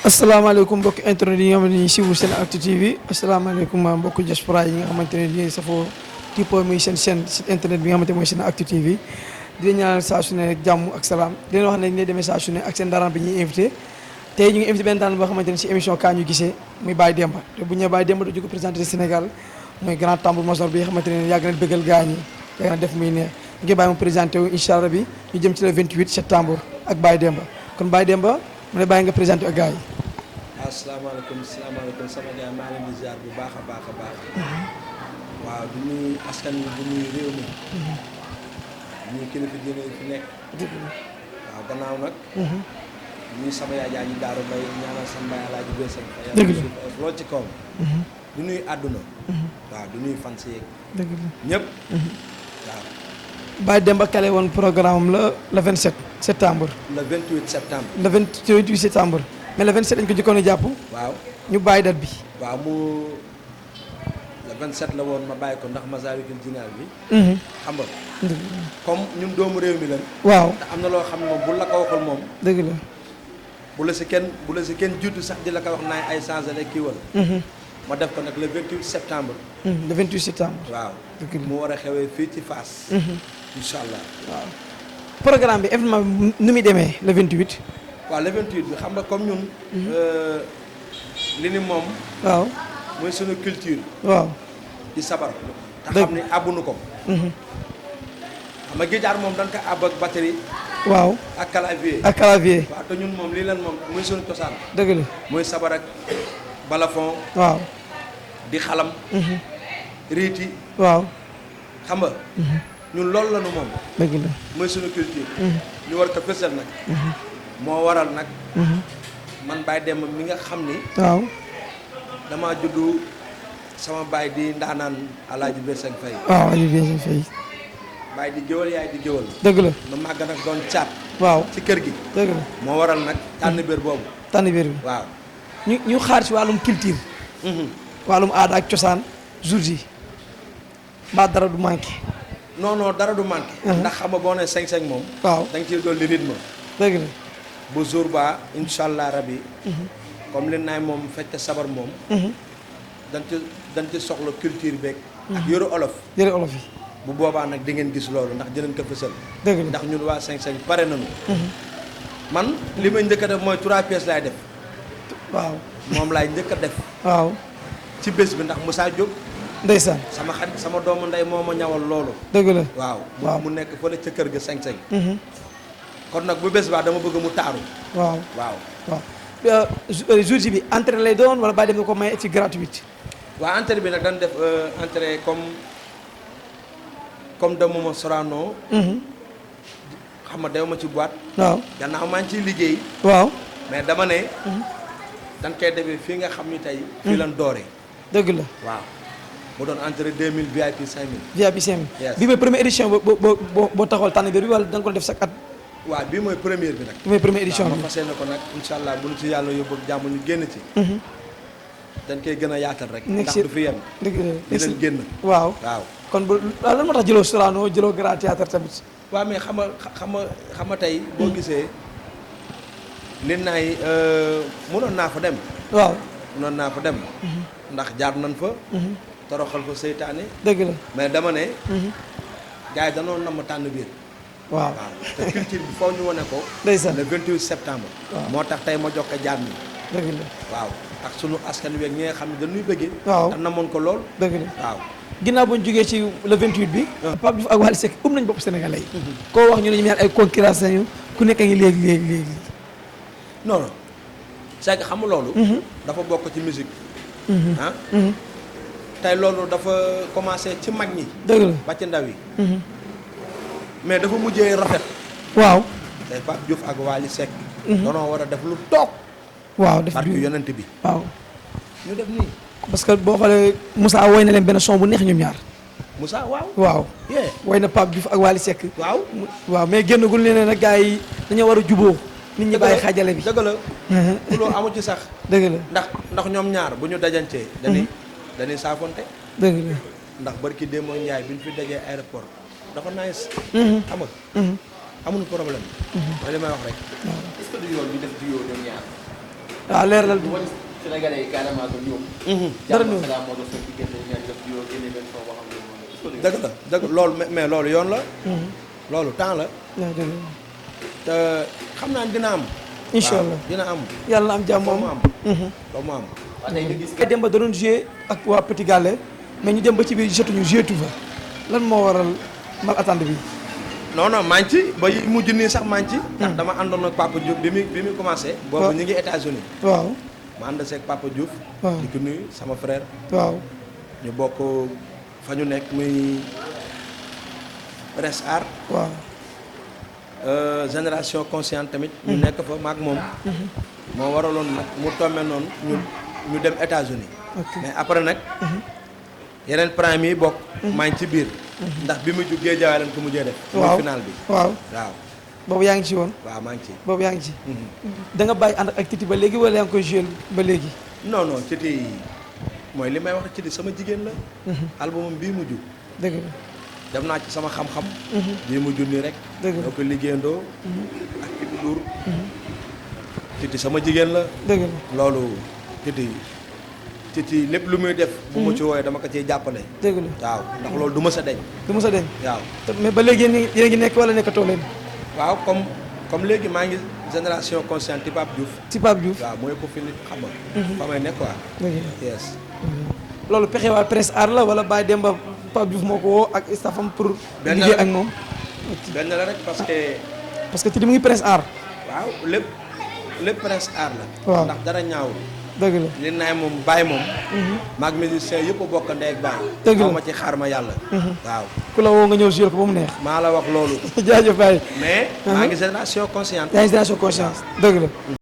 asalaamaaleykum mbokki internet yi nga xamante ni siiwul SENactu TV asalaamaaleykum mbokki diaspora yi nga xamante ne yéen safoo tipo muy seen site internet bi nga xamante mooy SENactu TV di leen ñaanal saa su ne rek jàmm ak salaam di leen wax ne ne demee saa su ne ak seen daraan bi ñuy invité tey ñu ngi invité benn daan boo xamante ne si émission kaa ñu gisee muy Baye Demba te bu ñu nee Baye Demba du ko présenté Sénégal mooy grand tambour major bi nga xamante ne yàgg na bëggal gaa ñi yàgg na def muy neex ñu ngi bàyyi mu présenté wu incha allah bi ñu jëm ci le 28 septembre ak Baye Demba kon Baye Demba mu ne bàyyi nga présenté ak gaa yi. asalaamaaleykum sama gars maa leen di ziar bu baax a baax a baax. waaw du ñuy askan wi du ñuy réew mi. ñuy kilifa diine yi fi nekk. waaw gannaaw nag. ñuy sama yaay jaa ji daaru mbay ñaanal sa mbay alaaji beesal. dëgg la yàlla lool ci kawam. du ñuy àdduna. waaw du ñuy fan si yeeg. dëgg la ñëpp. waaw. Baye Demba kale woon programme am le 27 septembre. le 28 septembre. le 28 septembre. mais le 27 dañ ko jëkkoon a jàpp. waaw ñu bàyyi date bi. waaw mu le 27 la woon ma bàyyi ko ndax Masaalikul Jinaan bi. xam nga comme ñun doomu réew mi lañ. waaw te am na loo xam ne moom bu la ko waxul moom. dëgg la. bu la si kenn juutu sax di la ko wax naa ay changé rek kii wala. ma def ko nag le 28 septembre. le 28 septembre. waaw dëgg la mu war a xewee fii ci Fass. incha allah. waaw programme bi événement bi nu muy demee le 28. waaw le 28 bi xam nga comme ñun. li ni moom. waaw mooy sunu culture. waaw. di sabar. te xam ni àbbunu ko. xam nga guitare moom dañ ko àbb ak batterie. waaw ak clavier. ak clavier. waaw te ñun moom lii leen moom mooy sunu cosaan. dëgg la. mooy sabar ak balafon. waaw. di xalam. riiti. waaw. xam nga. ñun loolu la nu moom. dëgg la. mooy sunu culture. ñu war ko fësal nag. moo waral nag. man Baye Demba mi nga xam ni. waaw. damaa juddu sama baay di ndaanaan Alaaji Beseng Fay. waaw Aliou Beseng Fay. baay di géwal yaay di géwal. dëgg la. nu màgg nag doon caat. waaw ci kër gi. dëgg la. moo waral nag tànn béer boobu. tànn biir bi. waaw. ñu xaar ci wàllum culture. wàllum aada ak cosaan jours yi mbaa dara du manqué. non non dara du manqué. ndax xam nga boo nee 5-5 moom. waaw da nga ciy dolli rythme. dëgg la. bu jour ba incha allah rabi. comme li naay moom fekk sabar moom. dañ ci soxla culture beeg. ak yëru olof. jërë olof yi. bu boobaa nag di ngeen gis loolu ndax dinañ ko fësal. dëgg la ndax ñun waa 5-5 pare nañu. man li may njëkk a def mooy 3 pièces laay def. waaw. moom laay njëkk a def. waaw. ci bés bi ndax Moussa Diop. ndeysaan. sama xarit sama doomu ndey moo ma ñawal loolu. dëgg la. waaw waaw mu nekk fële ca kër ga 5-5. kon nag bu bés baa dama bëgg mu taaru. waaw waaw. waaw. jour ji bi entrée lay doon wala Baye Demba ko may ci gratuite. waa entrée bi nag dañ def entrée comme de Momo Sorano. xam nga dew ma ci boîte. waaw. gannaaw maa ngi ciy liggéey. waaw. mais dama ne. dañ koy defee fii nga xam ni tey. fii lan dooree. dëgg la. waaw mu doon entrée 2000 VIP 5000. VIP 5000. Yes. bi mooy première édition boo taxawal tànn biir bi wala da nga ko def chaque at. waaw bii mooy première bi nag. bi mooy première édition waaw bi. ma fas yéene ko nag incha allah bu ñu ci yàlla yóbbu ak jàmm ñu génn ci. dañ koy gën a yaatal rek. nekk ndax si du fi yem. dëgg la dinañ génn. waaw. waaw. kon bu lan moo tax jëloo Sorano jëloo Grand Théâtre tamit. waaw mais xam nga tey boo gisee. nit naay mënoon naa fa dem. waaw. mënoon naa fa dem. ndax jaar nañ fa. toroxal fa seytaane. dëgg la. mais dama ne. gars yi danoo namm tànn biir. waaw. waaw te culture bi foo ñu wane ko. ndeysaan. le 28 septembre. waaw. moo tax tey ma jox ko jaam ñi. dëgg la. waaw ak sunu askan wi ak ñi nga xam ne dañuy bëggee. waaw. te namoon ko lool. dëgg la. waaw. ginnaaw bu ñu jógee ci le 28 bi. Pape Diouf ak Wally Seck nañ bopp Sénégalais yi. koo wax ñu ne ñu ñaar ay concurrence nañu ku nekk a ngi léegi. non non c'est que xam nga loolu. dafa bokk ci musique. ah. tey loolu dafa commencé ci mag ñi. dëgg la. ba ci ndaw yi. mais dafa mujjee rafet. waaw. tey Pape Diouf ak Wally Seck. danoo war a def lu toog. waaw def barke bi yonent bi. waaw. ñu def nii. parce que boo xoolee Moussa woy na leen benn son bu neex ñoom ñaar. Moussa waaw. waaw. yee woy na Pape Diouf ak Wally Seck. waaw. waaw mais génnagul ne nag gars yi dañoo war a juboo nit ñi bàyyi xaajale bi. dëgg la. loolu amu ci sax. dëgg la. ndax ñoom ñaar bu ñu dajantee. dañuy saafonte. dëgg la. ndax barki Demba Ndiaye bi ñu fi dajee aéroport dafa nice. xam nga. amuñu problème. mooy li may wax rek. est-ce que du yoon bi def duo ñoom ñaar. waaw leeralal du ma gis Sénégalais yi carrément que ñoom. dara jàmm ñëw salaam moo doon seen diggante ngeen def yoo génne benn soo waxam loolu. dëgg la dëgg loolu mais loolu yoon la. loolu temps la. waaw dëgg la. te xam naa dina am. incha allah waaw dina am. yàlla na am jàmm ba mu moom. am. ba mu am. waaw tey nga gis ay dem ba da doon joué ak waa Petit Gallé mais ñu dem ba ci biir jotuñu joué tout fa lan moo waral mal attente bi. non non maa ngi ci ba yi mujj nii sax maa ngi ci. ndax dama àndoon ak Papa Diouf bi muy commencé. boobu ñu ngi États-Unis waaw. ma ànd seeg Papa Diouf. waaw di ko nuyu sama frère. waaw. ñu bokk fa ñu nekk muy Presse Art. waaw. Génération consciente tamit. ñu nekk fa maag moom. moo waraloon nag mu tombé noonu ñu dem États-Unis ok mais après nag. yeneen prime yi bokk. maa ngi ci biir. ndax bi mu jugee jaay leen ko mujjee def. waaw muy final bi. waaw waaw boobu yaa ngi ci woon. waaw maa ngi ci. boobu yaa ngi ci. da nga bàyyi ànd ak Titi ba léegi wala yaa ngi koy joué ba léegi. non non Titi mooy li may wax Titi sama jigéen la. albumam bii mujj. dëgg la. dem naa ci sama xam-xam. bii mujj nii rek. dëgg la doo ko liggéeyandoo. ak Titi Ndour. Titi sama jigéen la. dëgg la. loolu Titi lépp lu muy def. bu ma ci wooyee dama ko ciy jàppale. dëgg la waaw ndax loolu du ma sa deñ. du mos a deñ. waaw mais ba léegi yéen a ngi nekk wala nekkatoo leen. waaw comme léegi maa ngi génération consciente ci Pape Diouf. ci Pape Diouf. waaw mooy ko fi nit xam nga. fa may nekk quoi. dëgg la. yes. loolu pexe waa Presse Art la wala Baye Demba Pape Diouf moo ko woo ak staffam pour. benn liggéey la ak moom. benn la rek parce que. parce que Titi mu ngi Presse Art. waaw lépp Presse Art la. waaw ndax dara ñaawul. dëgg la. li naay moom Baye moom. maag musicien yëpp a bokk ndey ak Baye. dëgg la xaw ma ci xaar ma yàlla. waaw ku la woo nga ñëw joué ko ba mu neex. maa la wax loolu. jaajëf Baye. mais. maa ngi génération consciente. yaa ngi génération conscience dëgg la.